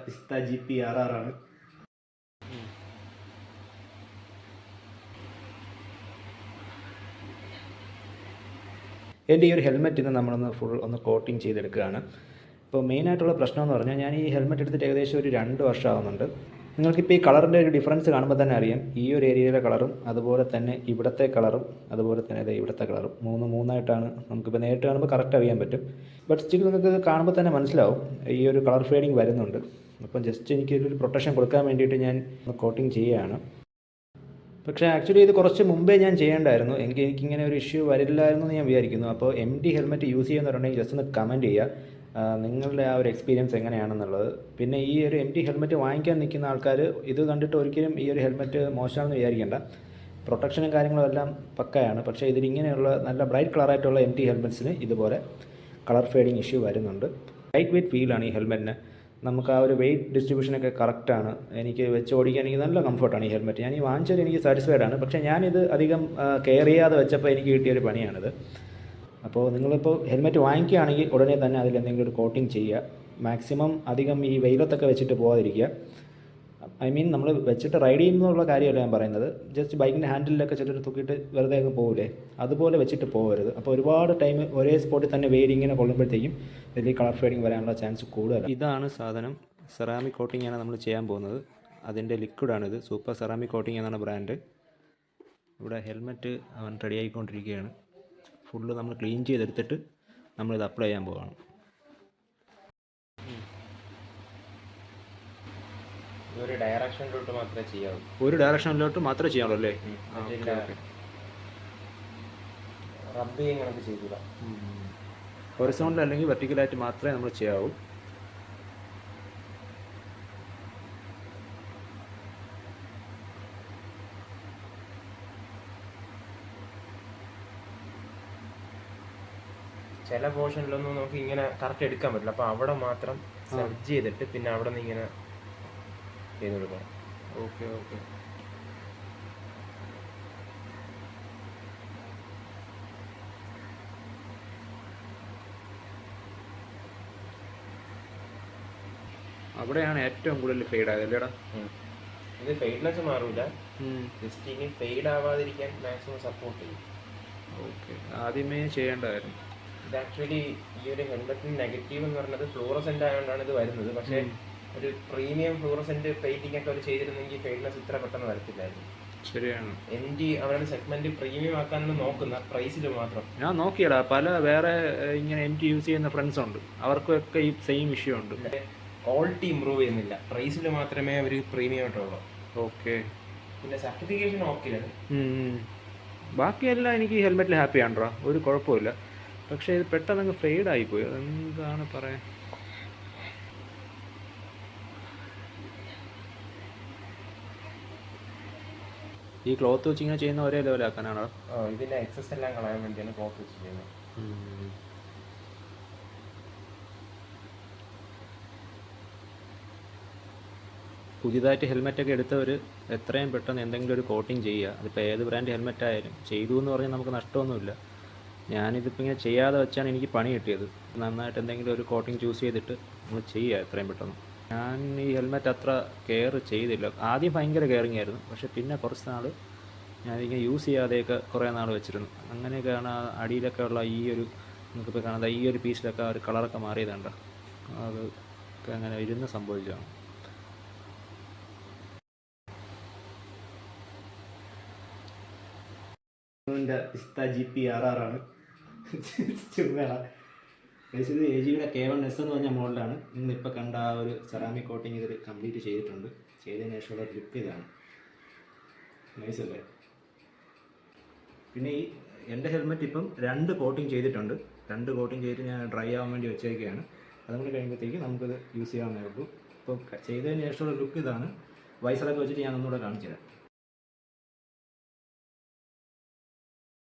പിസ്ത GP-RR ആണ്. എൻ്റെ ഈ ഒരു ഹെൽമെറ്റിന് നമ്മളൊന്ന് ഫുൾ കോട്ടിങ് ചെയ്തെടുക്കുകയാണ്. ഇപ്പോൾ മെയിനായിട്ടുള്ള പ്രശ്നം എന്ന് പറഞ്ഞാൽ ഞാൻ ഈ ഹെൽമെറ്റ് എടുത്തിട്ട് ഏകദേശം ഒരു 2 വർഷം ആവുന്നുണ്ട്. നിങ്ങൾക്കിപ്പോൾ ഈ കളറിൻ്റെ ഒരു ഡിഫറൻസ് കാണുമ്പോൾ തന്നെ അറിയാം. ഈ ഒരു ഏരിയയിലെ കളറും അതുപോലെ തന്നെ ഇവിടുത്തെ കളറും അതുപോലെ തന്നെ ഇവിടുത്തെ കളറും മൂന്നായിട്ടാണ് നമുക്കിപ്പോൾ നേരിട്ട് കാണുമ്പോൾ കറക്റ്റ് അറിയാൻ പറ്റും. ബട്ട് സ്റ്റിൽ നിങ്ങൾക്ക് കാണുമ്പോൾ തന്നെ മനസ്സിലാവും ഈ ഒരു കളർ ഫേഡിങ് വരുന്നുണ്ട്. അപ്പം ജസ്റ്റ് എനിക്കൊരു പ്രൊട്ടക്ഷൻ കൊടുക്കാൻ വേണ്ടിയിട്ട് ഞാൻ കോട്ടിങ് ചെയ്യുകയാണ്. പക്ഷേ ആക്ച്വലി ഇത് കുറച്ച് മുമ്പേ ഞാൻ ചെയ്യേണ്ടായിരുന്നു. എനിക്കിങ്ങനെ ഒരു ഇഷ്യൂ വരില്ലായിരുന്നു എന്ന് ഞാൻ വിചാരിക്കുന്നു. അപ്പോൾ MT ഹെൽമെറ്റ് യൂസ് ചെയ്യുന്നവരുണ്ടെങ്കിൽ ജസ്റ്റ് ഒന്ന് കമൻറ്റ് ചെയ്യുക നിങ്ങളുടെ ആ ഒരു എക്സ്പീരിയൻസ് എങ്ങനെയാണെന്നുള്ളത്. പിന്നെ ഈ ഒരു MT ഹെൽമെറ്റ് വാങ്ങിക്കാൻ നിൽക്കുന്ന ആൾക്കാർ ഇത് കണ്ടിട്ട് ഒരിക്കലും ഈ ഒരു ഹെൽമെറ്റ് മോശമാണെന്ന് വിചാരിക്കേണ്ട. പ്രൊട്ടക്ഷനും കാര്യങ്ങളും എല്ലാം പക്കയാണ്. പക്ഷേ ഇതിലിങ്ങനെയുള്ള നല്ല ബ്രൈറ്റ് കളറായിട്ടുള്ള MT ഹെൽമെറ്റ്സിന് ഇതുപോലെ കളർ ഫേഡിങ് ഇഷ്യൂ വരുന്നുണ്ട്. ലൈറ്റ് വെയ്റ്റ് ഫീലാണ് ഈ ഹെൽമെറ്റിന്. നമുക്ക് ആ ഒരു വെയ്റ്റ് ഡിസ്ട്രിബ്യൂഷനൊക്കെ കറക്റ്റാണ്. എനിക്ക് വെച്ച് ഓടിക്കാൻ എനിക്ക് നല്ല കംഫർട്ടാണ് ഈ ഹെൽമെറ്റ്. ഞാൻ ഈ വാങ്ങിച്ചതിൽ എനിക്ക് സാറ്റിസ്ഫൈഡ് ആണ്. പക്ഷേ ഞാനിത് അധികം കെയർ ചെയ്യാതെ വെച്ചപ്പോൾ എനിക്ക് കിട്ടിയൊരു പണിയാണിത്. അപ്പോൾ നിങ്ങളിപ്പോൾ ഹെൽമെറ്റ് വാങ്ങിക്കുകയാണെങ്കിൽ ഉടനെ തന്നെ അതിലെന്തെങ്കിലും ഒരു കോട്ടിങ് ചെയ്യുക. മാക്സിമം അധികം ഈ വെയിലത്തൊക്കെ വെച്ചിട്ട് പോകാതിരിക്കുക. നമ്മൾ വെച്ചിട്ട് റൈഡ് ചെയ്യുന്നുള്ള കാര്യമല്ല ഞാൻ പറയുന്നത്. ജസ്റ്റ് ബൈക്കിൻ്റെ ഹാൻഡിലൊക്കെ ചിലർ തൂക്കിയിട്ട് വെറുതെ അങ്ങ് പോകില്ലേ, അതുപോലെ വെച്ചിട്ട് പോകരുത്. അപ്പോൾ ഒരുപാട് ടൈം ഒരേ സ്പോട്ടിൽ തന്നെ വെയിൽ ഇങ്ങനെ കൊള്ളുമ്പോഴത്തേക്കും ഇതിൽ കളർ ഫേഡിങ് വരാനുള്ള ചാൻസ് കൂടുതലാണ്. ഇതാണ് സാധനം. സെറാമിക് കോട്ടിങ്ങാണ് നമ്മൾ ചെയ്യാൻ പോകുന്നത്. അതിൻ്റെ ലിക്വിഡാണിത്. സൂപ്പർ സെറാമിക് കോട്ടിങ് എന്നാണ് ബ്രാൻഡ്. ഇവിടെ ഹെൽമെറ്റ് റെഡി ആയിക്കൊണ്ടിരിക്കുകയാണ്. ഫുള്ള് നമ്മൾ ക്ലീൻ ചെയ്തെടുത്തിട്ട് നമ്മളിത് അപ്ലൈ ചെയ്യാൻ പോവുകയാണ്. ഒരു ഡയറക്ഷനിലോട്ട് മാത്രമേ ചെയ്യാവൂ. ഒരു ഡയറക്ഷനിലോട്ട് മാത്രമേ ചെയ്യാവുള്ളൂ അല്ലേ? റബ്ബിങ് കണക്ക് ചെയ്തില്ല. ഹൊറിസോണ്ടൽ അല്ലെങ്കിൽ വെർട്ടിക്കലായിട്ട് മാത്രമേ നമ്മൾ ചെയ്യാവൂ. ചില പോർഷനിലൊന്നും നമുക്ക് ഇങ്ങനെ കറക്റ്റ് എടുക്കാൻ പറ്റില്ല. അപ്പോൾ അവിടെ മാത്രം സെർച്ച് ചെയ്തിട്ട് പിന്നെ അവിടെ നിന്ന് ഇങ്ങനെ ചെയ്ത് കൊടുക്കണം. ഓക്കെ. അവിടെയാണ് ഏറ്റവും കൂടുതൽ ഫെയ്ഡ് ആയത് അല്ലേടാ? ഇത് ഫെയ്ഡ്നെസ് മാറൂല. ജസ്റ്റ് ഇനി ഫെയ്ഡ് ആവാതിരിക്കാൻ മാക്സിമം സപ്പോർട്ട് ചെയ്യും. ഓക്കെ, ആദ്യമേ ചെയ്യേണ്ടതായിരുന്നു. ഇത് ആക്ച്വലി ഈ ഒരു ഹെൽമെറ്റിന് നെഗറ്റീവ് എന്ന് പറയുന്നത് ഫ്ലൂറസെന്റ് ആയതുകൊണ്ടാണ് ഇത് വരുന്നത്. പക്ഷേ ഒരു പ്രീമിയം ഫ്ലൂറസെന്റ് പെയിന്റിംഗ് ഒക്കെ അവർ ചെയ്തിരുന്നെങ്കിൽ ഫെയ്ഡ്നെസ് ഇത്ര പെട്ടെന്ന് വരത്തില്ലായിരുന്നു. ശരിയാണ്. MT അവരുടെ സെഗ്മെന്റ് പ്രീമിയം ആക്കാനാണ് നോക്കുന്ന, പ്രൈസിൽ മാത്രം. ഞാൻ നോക്കിയടാ, പല വേറെ ഇങ്ങനെ MT യൂസ് ചെയ്യുന്ന ഫ്രണ്ട്സ് ഉണ്ട്, അവർക്കൊക്കെ ഈ സെയിം ഇഷ്യൂ ഉണ്ട്. ക്വാളിറ്റി ഇമ്പ്രൂവ് ചെയ്യുന്നില്ല, പ്രൈസിൽ മാത്രമേ അവർ പ്രീമിയം ആയിട്ടുള്ളൂ. ഓക്കെ. പിന്നെ സർട്ടിഫിക്കേഷൻ ഓക്കെയാണ്. ബാക്കിയെല്ലാം എനിക്ക് ഈ ഹെൽമെറ്റിൽ ഹാപ്പിയാണ്ട്രാ, ഒരു കുഴപ്പമില്ല. പക്ഷേ ഇത് പെട്ടെന്ന് അങ്ങ് ഫെയ്ഡായിപ്പോയി. അതെന്താണ് പറയാൻ. ഈ ക്ലോത്ത് വെച്ച് ഇങ്ങനെ ചെയ്യുന്ന ഒരേ ലെവലാക്കാനാണോ? ഇതിൻ്റെ എക്സസ് എല്ലാം കളയാൻ വേണ്ടിയാണ് ക്ലോത്ത് വെച്ച് ചെയ്യുന്നത്. പുതിയതായിട്ട് ഹെൽമെറ്റൊക്കെ എടുത്തവർ എത്രയും പെട്ടെന്ന് എന്തെങ്കിലും ഒരു കോട്ടിങ് ചെയ്യുക. അതിപ്പോൾ ഏത് ബ്രാൻഡ് ഹെൽമെറ്റ് ആയാലും ചെയ്തു എന്ന് പറഞ്ഞാൽ നമുക്ക് നഷ്ടമൊന്നുമില്ല. ഞാനിതിപ്പോൾ ഇങ്ങനെ ചെയ്യാതെ വെച്ചാണ് എനിക്ക് പണി കിട്ടിയത്. നന്നായിട്ട് എന്തെങ്കിലും ഒരു കോട്ടിങ് ചൂസ് ചെയ്തിട്ട് നമ്മൾ ചെയ്യുക എത്രയും പെട്ടെന്ന്. ഞാൻ ഈ ഹെൽമെറ്റ് അത്ര കെയർ ചെയ്തില്ല. ആദ്യം ഭയങ്കര കെയറിങ് ആയിരുന്നു. പക്ഷേ പിന്നെ കുറച്ച് നാൾ ഞാനിങ്ങനെ യൂസ് ചെയ്യാതെയൊക്കെ കുറേ നാൾ വെച്ചിരുന്നു. അങ്ങനെയൊക്കെയാണ് അടിയിലൊക്കെ ഉള്ള ഈ ഒരു നമുക്കിപ്പോൾ കാണുന്നത് ഈ ഒരു പീസിലൊക്കെ ഒരു കളറൊക്കെ മാറിയതുണ്ട്. അതൊക്കെ അങ്ങനെ ഇരുന്ന് സംഭവിച്ചതാണ്. പിസ്ത GP-RR ആണ്. ചുമ്മാ ഇത് AGയുടെ K1S എന്ന് പറഞ്ഞ മോഡലാണ്. നിങ്ങളിപ്പോൾ കണ്ട ആ ഒരു സെറാമിക് കോട്ടിങ് ഇതിൽ കംപ്ലീറ്റ് ചെയ്തിട്ടുണ്ട്. ചെയ്തതിന് ശേഷമുള്ള ലുക്ക് ഇതാണ്. നൈസല്ലേ? പിന്നെ ഈ എൻ്റെ ഹെൽമെറ്റ് ഇപ്പം 2 കോട്ടിങ് ചെയ്തിട്ടുണ്ട്. 2 കോട്ടിങ് ചെയ്തിട്ട് ഞാൻ ഡ്രൈ ആവാൻ വേണ്ടി വെച്ചേക്കുകയാണ്. അതും കൂടി കഴിയുമ്പോഴത്തേക്ക് നമുക്കിത് യൂസ് ചെയ്യാവുന്നേ ഉള്ളൂ. ഇപ്പോൾ ചെയ്തതിന് ശേഷമുള്ള ലുക്ക് ഇതാണ്. വൈസറൊക്കെ വെച്ചിട്ട് ഞാൻ ഒന്നുകൂടെ കാണിച്ചു തരാം.